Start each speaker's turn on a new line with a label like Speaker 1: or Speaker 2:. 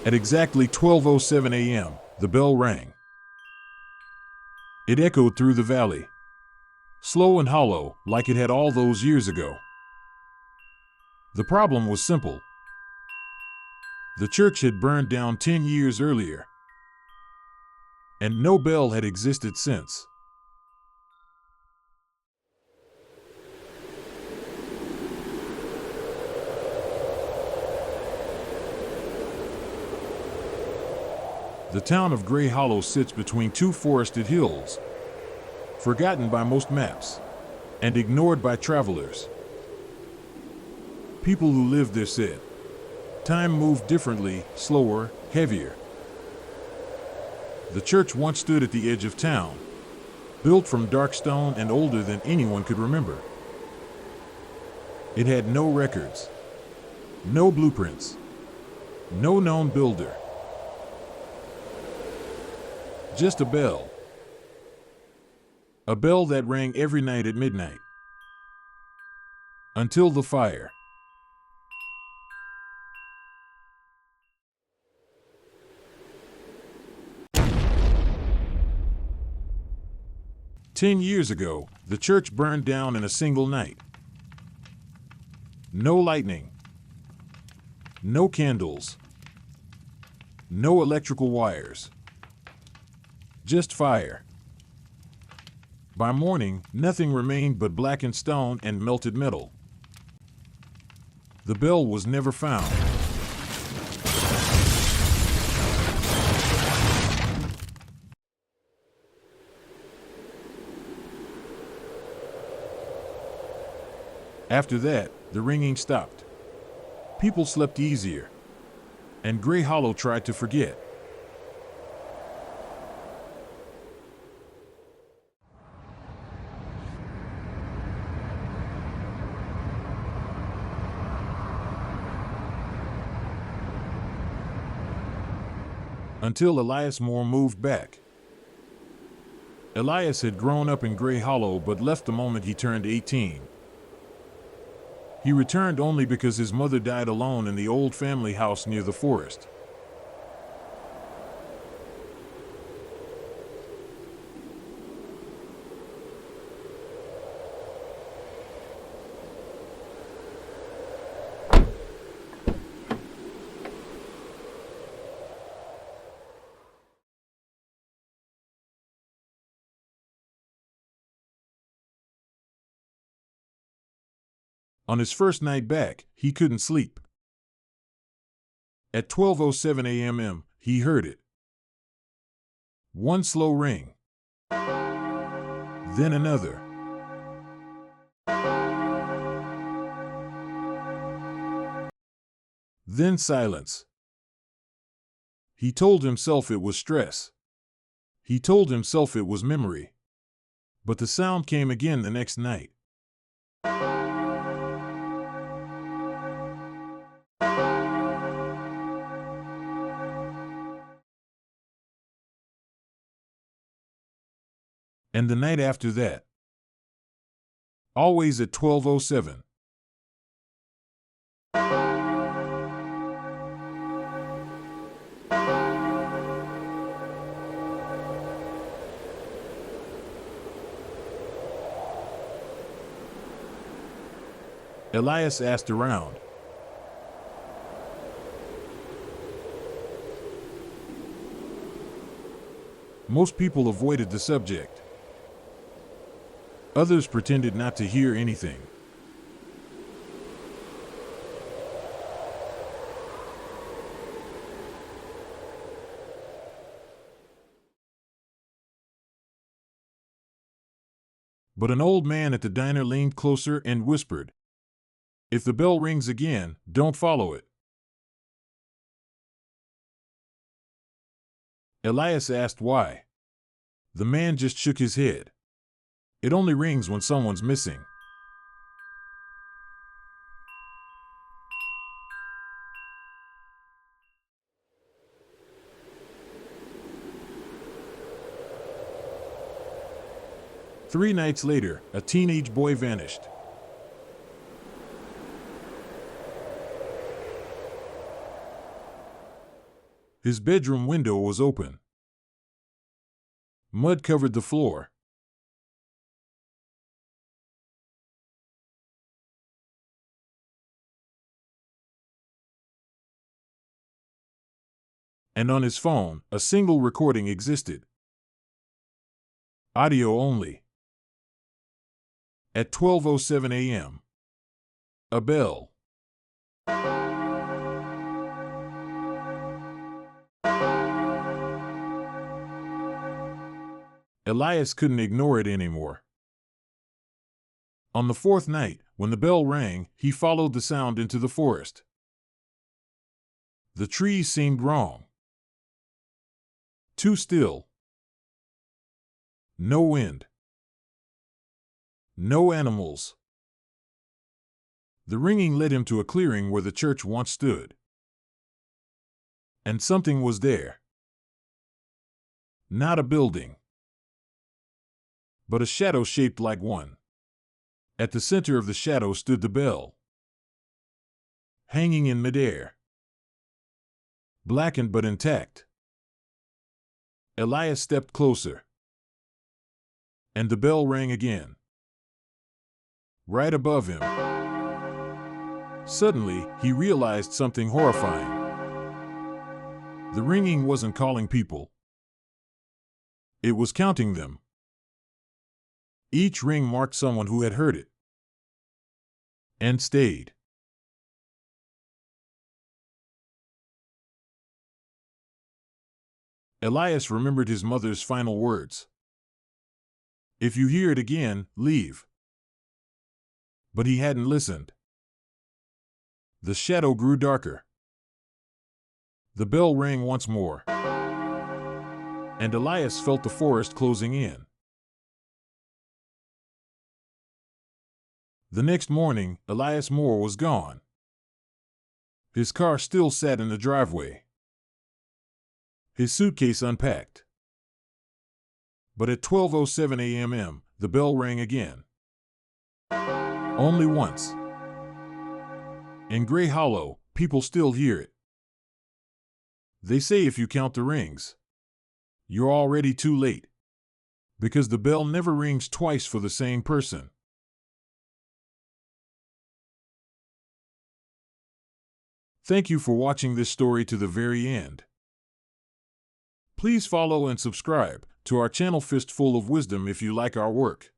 Speaker 1: At exactly 12:07 a.m., the bell rang. It echoed through the valley, slow and hollow, like it had all those years ago. The problem was simple. The church had burned down 10 years earlier, and no bell had existed since. The town of Gray Hollow sits between two forested hills, forgotten by most maps and ignored by travelers. People who lived there said, time moved differently, slower, heavier. The church once stood at the edge of town, built from dark stone and older than anyone could remember. It had no records, no blueprints, no known builder. Just a bell. A bell that rang every night at midnight. Until the fire. "10 years ago, the church burned down in a single night. No lightning. No candles. No electrical wires. Just fire. By morning, nothing remained but blackened stone and melted metal. The bell was never found. After that, the ringing stopped. People slept easier, and Gray Hollow tried to forget. Until Elias Moore moved back. Elias had grown up in Gray Hollow but left the moment he turned 18. He returned only because his mother died alone in the old family house near the forest. On his first night back, he couldn't sleep. At 12:07 a.m., he heard it. One slow ring. Then another. Then silence. He told himself it was stress. He told himself it was memory. But the sound came again the next night. And the night after that. Always at 12:07. Elias asked around. Most people avoided the subject. Others pretended not to hear anything. But an old man at the diner leaned closer and whispered, "If the bell rings again, don't follow it." Elias asked why. The man just shook his head. "It only rings when someone's missing." Three nights later, a teenage boy vanished. His bedroom window was open. Mud covered the floor. And on his phone, a single recording existed. Audio only. At 12:07 a.m. A bell. Elias couldn't ignore it anymore. On the fourth night, when the bell rang, he followed the sound into the forest. The trees seemed wrong. Too still. No wind. No animals. The ringing led him to a clearing where the church once stood. And something was there. Not a building, but a shadow shaped like one. At the center of the shadow stood the bell, hanging in midair, blackened but intact. Elias stepped closer, and the bell rang again, right above him. Suddenly, he realized something horrifying. The ringing wasn't calling people. It was counting them. Each ring marked someone who had heard it and stayed. Elias remembered his mother's final words. "If you hear it again, leave." But he hadn't listened. The shadow grew darker. The bell rang once more, and Elias felt the forest closing in. The next morning, Elias Moore was gone. His car still sat in the driveway, his suitcase unpacked. But at 12:07 a.m., the bell rang again. Only once. In Gray Hollow, people still hear it. They say if you count the rings, you're already too late, because the bell never rings twice for the same person. Thank you for watching this story to the very end. Please follow and subscribe to our channel Fistful of Wisdom if you like our work.